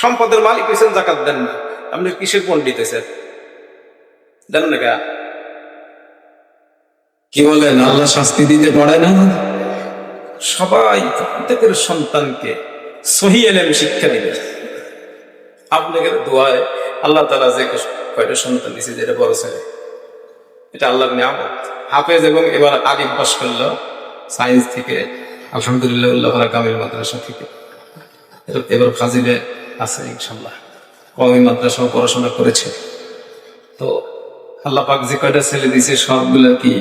সম্পদের মালিক হয়েছেন যাকাত দেন না, আপনি কিসের পণ্ডিত হয়েছেন? দেন না কে? কি বলেন? আল্লাহ শাস্তি দিতে পারে না? সবাই প্রত্যেকের সন্তানকে সহি ইলম শিক্ষা দিবে। আপনাদের দোয়ায় আল্লাহ তাআলা যে কয়টা সন্তান দিয়েছে, যেটা বড় ছেলে, এটা আল্লাহর নিয়ামত। হাফেজ এবং এবার আলিম পাস করলো সায়েন্স থেকে, আলহামদুলিল্লাহ উল্লাহ কামিল মাদ্রাসা থেকে, এবার ফাজিলে আছে ইনশাল্লাহ। কওমি মাদ্রাসাও পড়াশোনা করেছে। তো আল্লাহ পাক যে কয়টা ছেলে দিয়েছে সবগুলো কি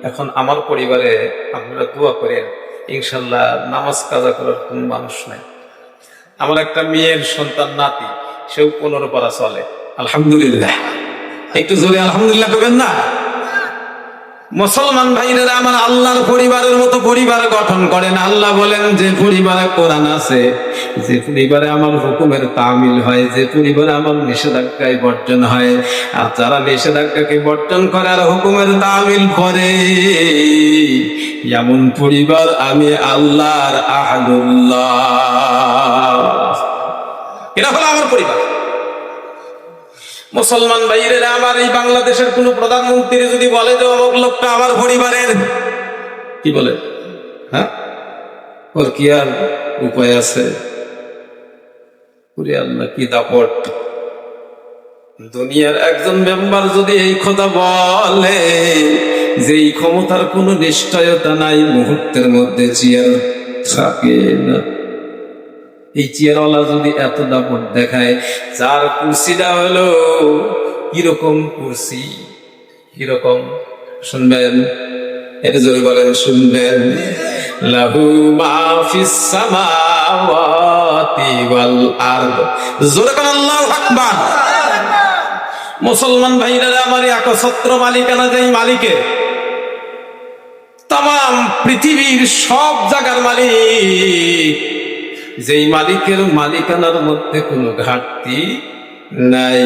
এখন আমার পরিবারে আপনারা দোয়া করেন, ইনশাল্লাহ নামাজ কাজা করার কোন মানুষ নাই। আমার একটা মেয়ের সন্তান নাতি, সেও 15 পারা চলে, আলহামদুলিল্লাহ। একটু জোরে আলহামদুলিল্লাহ করবেন না? মুসলমান ভাইরা আমার, আল্লাহর পরিবারের মতো পরিবার গঠন করেন। আল্লাহ বলেন যে পরিবারে কোরআন আছে, যে পরিবারে আমার হুকুমের তামিল হয়, যে পরিবারে আমার নিষেধাজ্ঞায় বর্জন হয়, আর যারা নিষেধাজ্ঞাকে বর্জন করে আর হুকুমের তামিল করে, এমন পরিবার আমি আল্লাহর আহদুল্লাহ, এরা হলো আমার পরিবার। মুসলমান ভাইরা আমার, এই বাংলাদেশের কোন প্রধানমন্ত্রী যদি বলে যে অমুক লোকটা আমার পরিবারের, কি বলে? হ্যাঁ, ওর কি আর উপায় আছে? আল্লাহ কি দাপট! দুনিয়ার একজন মেম্বার যদি এই কথা বলে যে এই ক্ষমতার কোন নিশ্চয়তা নাই, মুহূর্তের মধ্যে চেয়ার থাকে না। এই চেয়ারওয়ালা যদি এত দাপট দেখায়, যার কুর্সিটা হলো কিরকম কুর্সি, কিরকম শুনবেন, এটা জোরে বলেন, শুনবেন। লাহু মা ফিস সামাওয়াতি ওয়াল আরদ, জোরে বলেন আল্লাহু আকবার। মুসলমান ভাইরা আমার, একছত্র মালিকানা যেই মালিকের, তাম পৃথিবীর সব জায়গার মালিক, যেই মালিকের মালিকানার মধ্যে কোনো ঘাটতি নাই,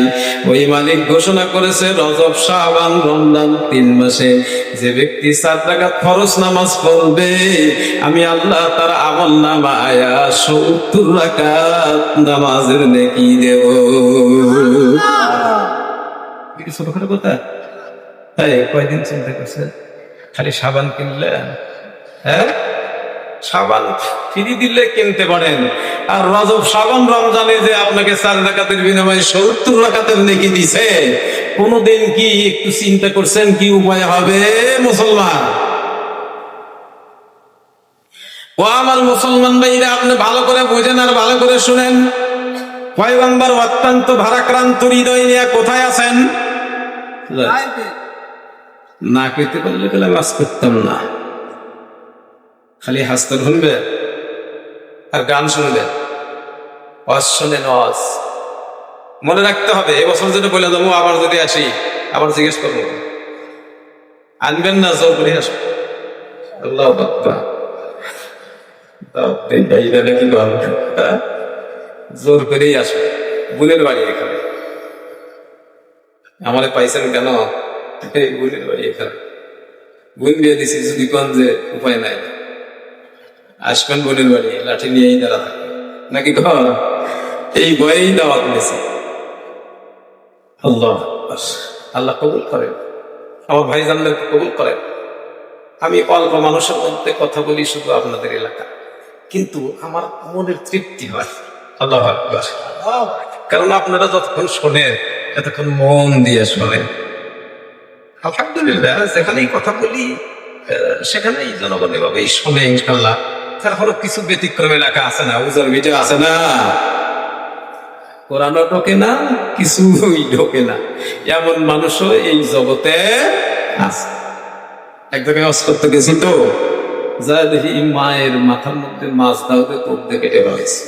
ওই মালিক ঘোষণা করেছে রজব, শাবান, রমজান 3 মাসে যে ব্যক্তি 4 রাকাত ফরজ নামাজ পড়বে, আমি আল্লাহ তার আমলনামায় 70 রাকাত নামাজের নেকি দেব। ছোটখাটো কথা? কয়দিন চিন্তা করছে, খালি সাবান কিনলেন, হ্যাঁ সাবান ফ্রি দিলে কিনতে পারেন, আর রজব, শাবান, রমজানে যে আপনাকে 4 রাকাতের বিনিময়ে 70 রাকাতের নেকি দিছে, কোনদিন কি একটু চিন্তা করছেন কি উপায় হবে? মুসলমান ও আমার মুসলমান ভাইরা, আপনি ভালো করে বুঝেন আর ভালো করে শুনেন। পয়গম্বর অত্যন্ত ভারাক্রান্ত হৃদয় নিয়ে কোথায় আছেন? না কইতে পারলে গেলে মাস করতাম না, খালি হাসতে শুনবে আর গান শুনবে, ওয়াজ শুনেন, ওয়াজ মনে রাখতে হবে। এবছর যেটা বলে যাবো, আবার যদি আসি আবার জিজ্ঞেস করবো, আনবেন না, জোর করে আসবো। আল্লাহ নাকি জোর করেই আসবে। বোনের বাড়ি এখানে, আমারে পাইছেন কেন? বোনের বাড়ি এখানে, বোন বিয়ে দিছি, যদি কোন যে উপায় নাই, আসবেন বোনের বাড়ি, লাঠি নিয়েই দাঁড়া থাকবে নাকি ঘর, এই ভয়েই দাওয়াত নিয়েছে। আল্লাহ আল্লাহ কবুল করেন, আমার ভাই জানলে কবুল করেন। আমি অল্প মানুষের মধ্যে কথা বলি, শুধু আপনাদের এলাকা, কিন্তু আমার মনের তৃপ্তি হয়। আল্লাহ আকবার। কারণ আপনারা যতক্ষণ শোনেন, এতক্ষণ মন দিয়ে শোনেন। আলহামদুলিল্লাহ, যেখানেই কথা বলি সেখানেই জনগণ এভাবেই শোনে ইনশাল্লাহ। তারপরে কিছু ব্যতিক্রম এলাকা আছে না, উজার ভিডিও আছে না, কোরআনও ঢোকে না, কিছুই ঢোকে না, এমন মানুষও এই জগতে আছে। এক জায়গায় হজ করতে গেছি তো, যা দেখি মায়ের মাথার মধ্যে মাছ দাওতে কোপ দিয়ে কেটে ফেলেছে।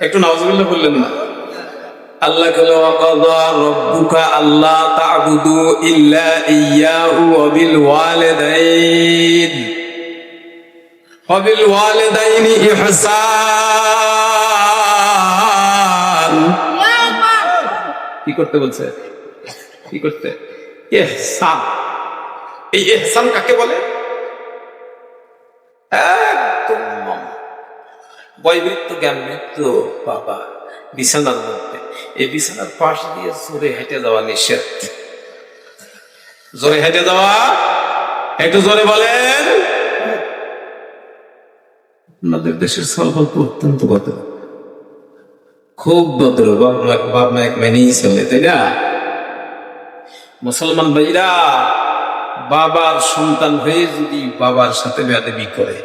একটু নাউজুবিল্লাহ বললেন না? আল্লাহ কইলো ওয়াকাযা রাব্বুকা আল্লা তা'বুদু ইল্লা ইয়্যাহু ওয়া বিল ওয়ালিদাইনি ইহসান। কি করতে বলছে? কি করতে? ইহসান। এই ইহসান কাকে বলে? একদম বয়োবৃত্ত, জ্ঞানবৃত্ত বাবা বিছানার মধ্যে, এই বিছানার পাশ দিয়ে জোরে হেঁটে যাওয়া নিষেধ। জোরে হেঁটে যাওয়া, একটু জোরে বলেন। আপনাদের দেশের সলফল তো অত্যন্ত ভদ্র, খুব ভদ্র, বাপ মা এক মেনেই চলে, তাই না? মুসলমান ভাইরা, বাবার সন্তান হয়ে যদি বাবার সাথে বেয়াদবি করে,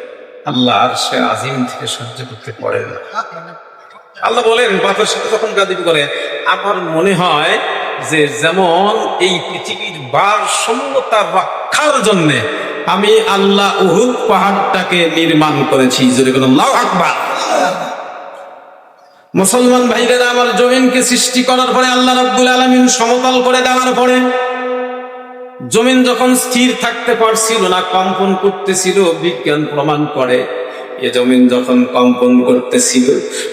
আল্লাহ আরশে আজিম থেকে সহ্য করতে পারে না। আল্লাহ বলেন, বাপের সাথে যখন বেয়াদবি করে, আমার মনে হয় যে যেমন এই পৃথিবীর ভারসাম্যতা রক্ষার জন্য আমি আল্লাহ উহুদ পাহাড়টাকে নির্মাণ করেছি। যদি কোনো আল্লাহু আকবার। মুসলমান ভাইরা আমার, জমিনকে সৃষ্টি করার পরে আল্লাহ রাব্বুল আলামিন সমতল করে দেওয়ার পরে জমিন যখন স্থির থাকতে পারছিল না, কম্পন করতেছিল, বিজ্ঞান প্রমাণ করে এ জমিন যখন কম্পন করতেছিল,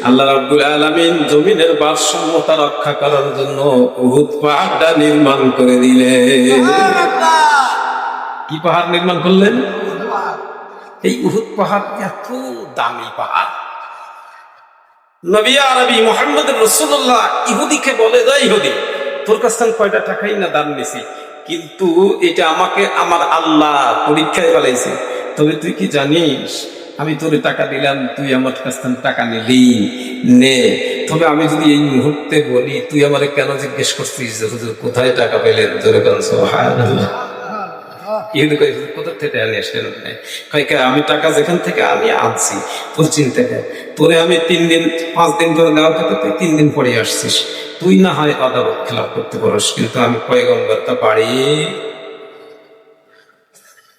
আল্লাহ রাব্বুল আলামিন জমিনের ভারসাম্যতা রক্ষা করার জন্য উহুদ পাহাড়টা নির্মাণ করে দিলেন। কি পাহাড় নির্মাণ করলেন? এই উহুদ পাহাড় এত দামি পাহাড়। নবী আরবি মুহাম্মদ রাসূলুল্লাহ ইহুদিকে বলে, যা ইহুদি, তোর কাছ থেকে কয়টা টাকাই না দান নিছি, কিন্তু এটা আমাকে আমার আল্লাহ পরীক্ষায় ফেলাইছে। তবে তুই কি জানিস, আমি তোর টাকা দিলাম, তুই আমার কাছ থেকে টাকা নিলি নে, তবে আমি যদি এই মুহূর্তে বলি, তুই আমারে কেন জিজ্ঞেস করছিস যে হুজুর কোথায় টাকা পেলেন? জোরে বলেন সুবহানাল্লাহ। ইহুদি কয়, কোথা থেকে আনি আসলেন? আমি টাকা যেখান থেকে আমি আনছি, তোর চিন্তা নেই, তোরে আমি 3 দিন 5 দিন ধরে দেওয়ার কথা, তুই 3 দিন পরে আসছিস, তুই না হয় আদালত খেলাপ করতে পারস, কিন্তু আমি পয়গম্বরটা পারি।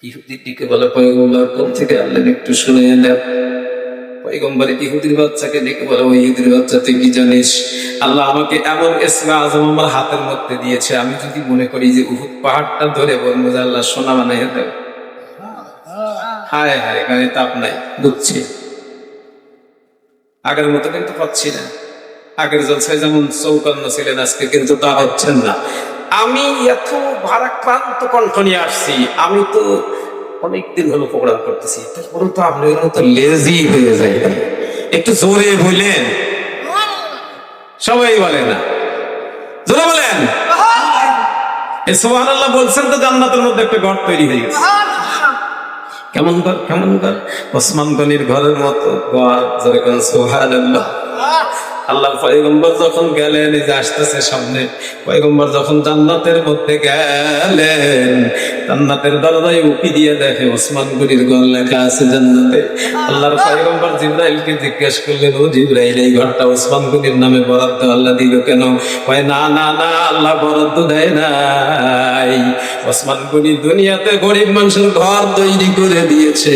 ইহুদির দিকে বলে, পয়গম্বর কোন থেকে আনলেন একটু শুনে দেন। পয়গম্বর ইহুদির বাচ্চাকে ডেকে বলে, ওই ইহুদির বাচ্চা তুই কি জানিস, আল্লাহ আমাকে এমন ইসমে আজম আমার হাতের মধ্যে দিয়েছে, আমি যদি মনে করি যে উহুদ পাহাড়টা ধরে বলবো যে আল্লাহ সোনা বানাইয়া দেব, হায় হায় গায়ে তাপ নাই, বুঝছি আগের মতো কিন্তু পাচ্ছি না। আগের জলসায় যেমন চৌকান্ন ছিলেন, আজকে কিন্তু তা হচ্ছেন না। আমি এত ভারাক্রান্ত কণ্ঠ নিয়ে আসছি, আমি তো অনেকদিন হলো প্রোগ্রাম করতেছি, তারপরে তো আপনি তো লেজি হয়ে যায়। একটু জোরে বলেন, সবাই বলে না, জোরে বলেন। এই সুবহানাল্লাহ বলছেন তো জান্নাতের মধ্যে একটা ঘর তৈরি হয়ে গেছে। কেমন ঘর? কেমন ঘর? ওসমান গনির ঘরের মতো ঘর। জোরে বলেন সুবহানাল্লাহ। আল্লাহ পয়গম্বর যখন গেলেন, এই যে আসতেছে সামনে, পয়গম্বর যখন জান্নাতের মধ্যে গেলেন, জান্নাতের দরজায় উকি দিয়ে দেখে ওসমান গনির ঘর লেখা আছে জান্নাতে। আল্লাহর পয়গম্বর জিবরাইলকে জিজ্ঞেস করলেন, ও জিবরাইল, এই ঘরটা ওসমান গনির নামে বরাদ্দ আল্লাহ দিল কেন? কয়, না না না, আল্লাহ বরাদ্দ দেয় নাই, ওসমান গনি দুনিয়াতে গরিব মানুষের ঘর তৈরি করে দিয়েছে,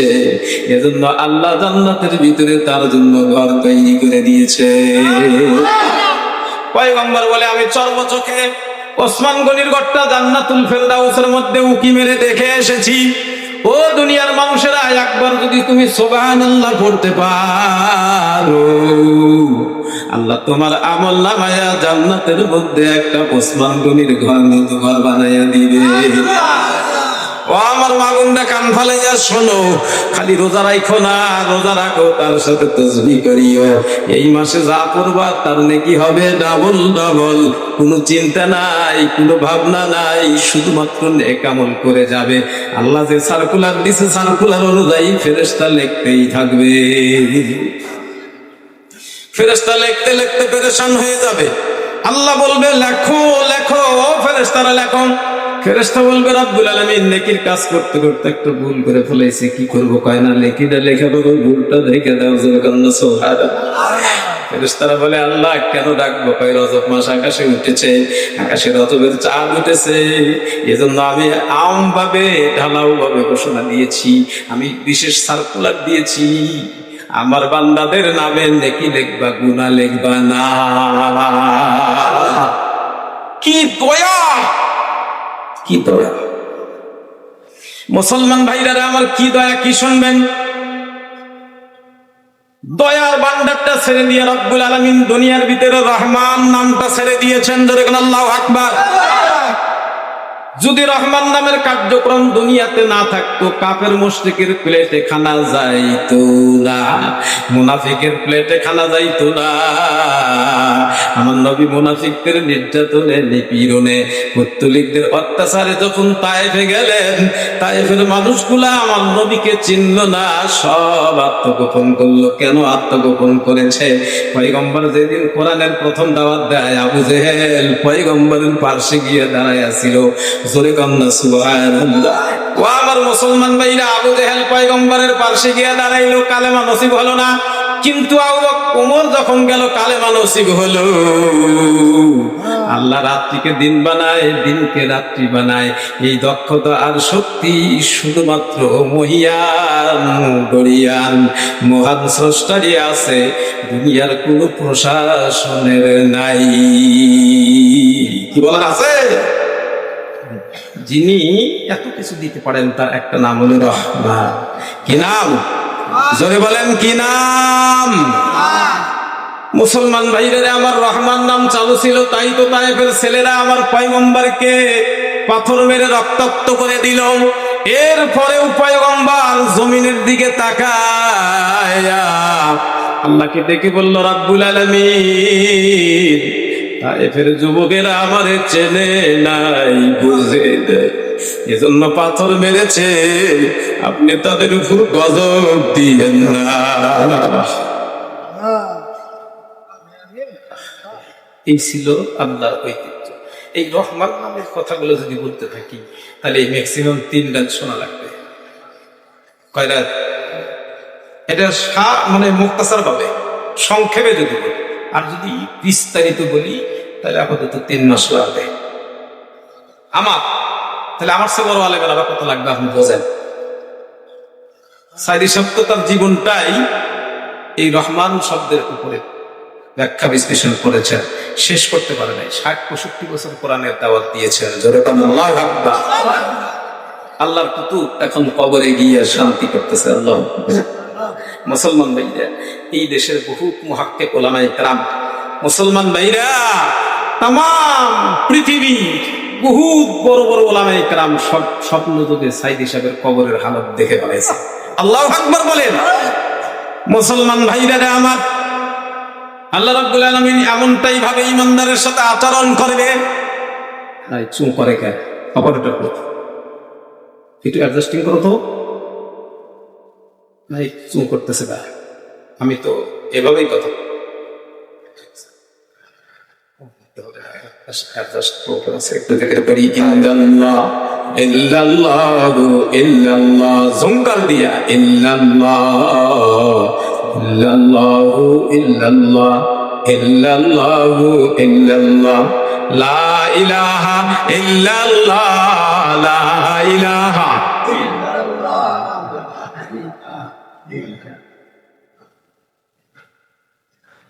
এজন্য আল্লাহ জান্নাতের ভিতরে তার জন্য ঘর তৈরি করে দিয়েছে। পয়গম্বর বলে, আমি চর্মচোখে ওসমান গনির ঘরটা জান্নাতুল ফেরদাউসের মধ্যে উকি মেরে দেখে এসেছি। ও দুনিয়ার মানুষেরা, একবার যদি তুমি সুবহানাল্লাহ পড়তে পারো, আল্লাহ তোমার আমল নামায়া জান্নাতের মধ্যে একটা ওসমান গনির ঘর মতো ঘর বানাইয়া দিবে। ও আমার মাগুনটা কান ফালাইয়া শোনো, খালি রোজা রাখো না, রোজা রাখো, তার সাথে তাসবিহ করিও। এই মাসে যা করবা তার নেকি হবে ডাবল ডাবল, কোনো চিন্তা নাই, কোনো ভাবনা নাই, শুধুমাত্র নেক আমল করে যাবে। আল্লাহ যে সার্কুলার দিছে, সার্কুলার অনুযায়ী ফেরেশতা লিখতেই থাকবে। ফেরেশতা লিখতে লিখতে পেরেশান হয়ে যাবে। আল্লাহ বলবে, লেখো লেখো, ও ফেরেশতারা লেখো। ফেরেশতা বলবে, রব্বুল আলামিন নেকির কাজ করতে করতে একটু ভুল করে ফেলেছি, কি করব? কয় না, নেকিটা লেখা দেবো, ভুলটা দেখে দাও। ফেরেশতারা বলে, আল্লাহ কেন ডাকবো? কয়, রজব মাস আকাশে উঠেছে, আকাশে রজবের চাঁদ উঠেছে, এজন্য আমি আম ভাবে ঢালাও ভাবে ঘোষণা দিয়েছি, আমি বিশেষ সার্কুলার দিয়েছি, আমার বান্দাদের নামে নেকি লিখবা, গুনাহ লিখবা না। কি দয়া, কি দয়া! মুসলমান ভাইরা আমার, কি দয়া! কি শুনবেন? দয়ার ভান্ডারটা ছেড়ে দিয়ে রব্বুল আলামিন দুনিয়ার ভিতরে রহমান নামটা ছেড়ে দিয়েছেন। যেরকম আল্লাহু আকবার। যদি রহমান নামের কার্যক্রম দুনিয়াতে না থাকতো, কাফের মুশরিকের প্লেটে খানা যাইতো না, মুনাফিকের প্লেটে খানা যাইতো না। আমার নবী মুনাফিকদের নির্যাতনে, নিপীড়নে, মুত্তলিকদের অত্যাচারে যখন তায়েফে গেলেন, তায়েফের মানুষগুলা আমার নবীকে চিনল না, সব আত্মগোপন করলো। কেন আত্মগোপন করেছে? পয়গম্বর যেদিন কোরআনের প্রথম দাওয়াত দেয়, আবু জেহেল পয়গম্বরের পাশে গিয়ে দাঁড়ায় ছিল। জোরে কান্না সুবহানাল্লাহ। ও আমার মুসলমান ভাইরা, আবু জেহেল পয়গম্বরের পাশে গিয়ে দাঁড়াইলো, কালেমা নসিব হলো না। কিন্তু ওমর যখন গেল, কালেমা নসিব হলো। আল্লাহ রাত্রিকে দিন বানায়, দিনকে রাত্রি বানায়, এই দক্ষতা আর শক্তি শুধুমাত্র মহিয়ান গরিয়ান মহান স্রষ্টারই আছে, দুনিয়ার কোন প্রশাসনের নাই। কি বলার আছে? যিনি এত কিছু দিতে পারেন তার একটা নাম হলো রহমান। কি নাম? জোরে বলেন কি নাম? মুসলমান ভাইরা আমার, রহমান নাম চালু ছিল, তাই তো তায়েফের ছেলেরা আমার পয়গম্বরকে পাথর মেরে রক্তাক্ত করে দিল। এরপরেও পয়গম্বর জমিনের দিকে তাকায়া আল্লাহকে দেখে বলল, রাব্বুল আলামিন, তায়েফের যুবকেরা আমারে চেনে নাই, বুঝে নাই, এজন্য পাথর মেরেছে, আপনি তাদের উপর গজব দিয়েন না। এই ছিল আল্লাহর ঐতিহ্য। এই রহমান নামের কথাগুলো যদি বলতে থাকি তাহলে ম্যাক্সিমাম 3 রাত শোনা লাগবে। কয় রাত? এটা মানে মুক্তাসার ভাবে সংক্ষেপে যদি বলি, আর যদি বিস্তারিত বলি তাহলে আপাতত 3 মাস লাগবে আমার। তাহলে আমার সে বড় আলেমের আবার কত লাগবে আপনি বোঝেন। সাইদি শব্দ তার জীবনটাই এই রহমান শব্দের উপরে ব্যাখ্যা বিশ্লেষণ করেছেন, শেষ করতে পারে নাই। 60-65 বছর কোরআনের দাওয়াত দিয়েছেন। জোরে বলেন আল্লাহু আকবার। আল্লাহর কুতুব এখন কবরে গিয়ে শান্তি করতেছে। আল্লাহ মুসলমান ভাইরা, এই দেশের বহু মুহাক্কিক উলামায়ে কেরাম, মুসলমান ভাইরা, তাম পৃথিবী বহু বড় বড় উলামায়ে কেরাম সব স্বপ্ন যুগে সাইদি সাহেবের কবরের হালত দেখে ফেলেছে। আল্লাহু আকবার বলেন। মুসলমান ভাইরা আমার, আল্লাহ রাব্বুল আলামিন এমনটাই ভাবে ইমানদারের সাথে আচরণ করবে। নাই চুপ করে কেন? অপারেটর একটু অ্যাডজাস্টিং করো তো। নাই চুপ করতেছে না, আমি তো এভাবেই কথা জঙ্কার দিয়া ইল্লাল্লাহু ইল্লাল্লাহ ইল্লাল্লাহু ইল্লাল্লাহ লা ইলাহা ইল্লাল্লাহ লা ইলাহা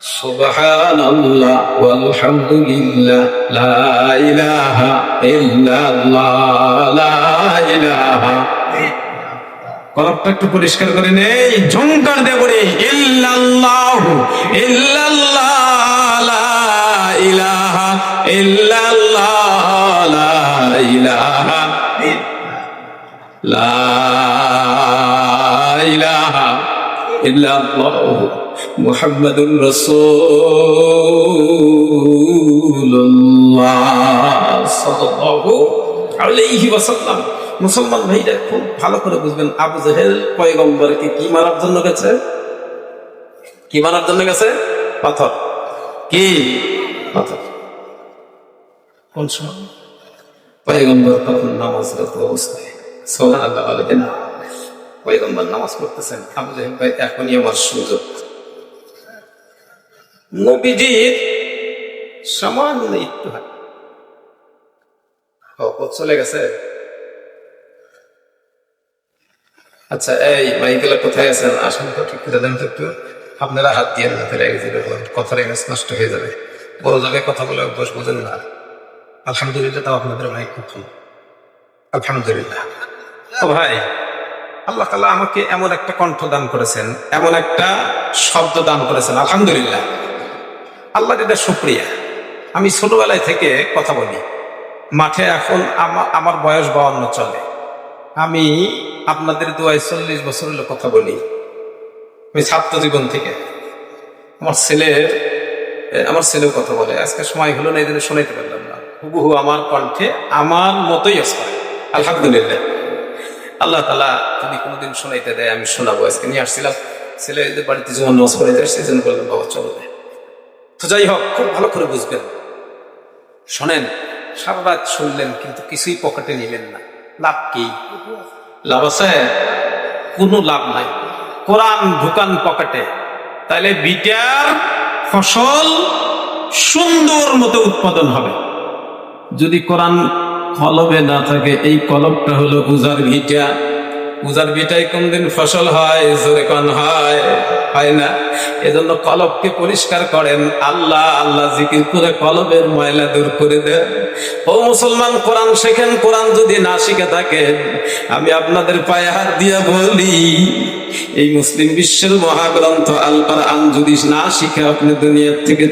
সুবহানাল্লাহ ওয়ালহামদুলিল্লাহ লা ইলাহা ইল্লাল্লাহ লা ইলাহা। কলবটা একটু পরিষ্কার করে নেই, ঝংকার দিয়ে পড়ে ইল্লাল্লাহু ইল্লাল্লাহ লা ইলাহা ইল্লাল্লাহ লা ইলাহা লা ইলাহা ইল্লাল্লাহু মুহাম্মাদুর রাসূলুল্লাহ সাল্লাল্লাহু আলাইহি ওয়াসাল্লাম। মুসলমান ভাইরা খুব ভালো করে বুঝবেন, আবু জেহেল পয়গম্বরকে কি মারার জন্য গেছে? কি মারার জন্য গেছে? পাথর। কি পাথর? কোন সময়? পয়গম্বর তখন নামাজরত অবস্থায়। সুবহানাল্লাহ বলেন। পয়গম্বর নামাজ পড়তেছেন, আবু জেহেল ভাই এখনই আমার সুযোগ। নবীজির সামান্য একটু চলে গেছে। আচ্ছা, এই মাইকেলা কোথায় আছেন? আসুন তো, ঠিক করে দেন তো একটু। আপনারা হাত দিয়ে না, কথার ইমেজ নষ্ট হয়ে যাবে। বড় জায়গায় কথা বলে অভ্যাস বোঝেন না। আলহামদুলিল্লাহ, তাও আপনাদের মাইক খুব আলহামদুলিল্লাহ। ও ভাই, আল্লাহ তাআলা আমাকে এমন একটা কণ্ঠ দান করেছেন, এমন একটা শব্দ দান করেছেন, আলহামদুলিল্লাহ। আল্লাহ এটা শুকরিয়া। আমি ছোটবেলায় থেকে কথা বলি মাঠে। এখন আমার বয়স 52 চলে। আমি আপনাদের দোয়ায় 40 বছর হলো কথা বলি। আমি ছাত্র জীবন থেকে। আমার ছেলেও কথা বলে। আজকে সময় হলো না, এই জন্য শোনাইতে পারলাম না। হুবহু আমার কণ্ঠে আমার মতোই আসে, আলহামদুলিল্লাহ। আল্লাহ তাআলা যদি কোনোদিন শোনাইতে দেয় আমি শোনাবো। আজকে নিয়ে আসছিলাম, ছেলে বাড়িতে যেমন নামাজ পড়াইতে আসছে, এই জন্য বললাম বাবা চলো। তো যাই হোক, খুব ভালো করে বুঝবেন, শোনেন। সারা রাত শুনলেন কিন্তু কিছুই পকেটে নিলেন না, লাভ কি? লাভ আছে? কোনো লাভ নাই। কোরআন ঢুকান পকেটে, তাহলে বিটার ফসল সুন্দর মতো উৎপাদন হবে। যদি কোরআন কলবে না থাকে, এই কলবটা হলো উজার ভিটা। উজার ভিটায় কোনদিন ফসল হয়? জোরে কোন হয়? হয় না। এজন্য কলবকে পরিষ্কার করেন, আল্লাহ আল্লাহ জিকির করে কলবের ময়লা দূর করে দেন। ও মুসলমান, কোরআন শেখেন। কোরআন যদি না শিখে থাকেন, আমি আপনাদের পায়ে হাত দিয়া বলি, এই মুসলিম বিশ্বের মহাগ্রন্থ আল কোরআন যদি না শিখে আপনি দুনিয়ার থেকে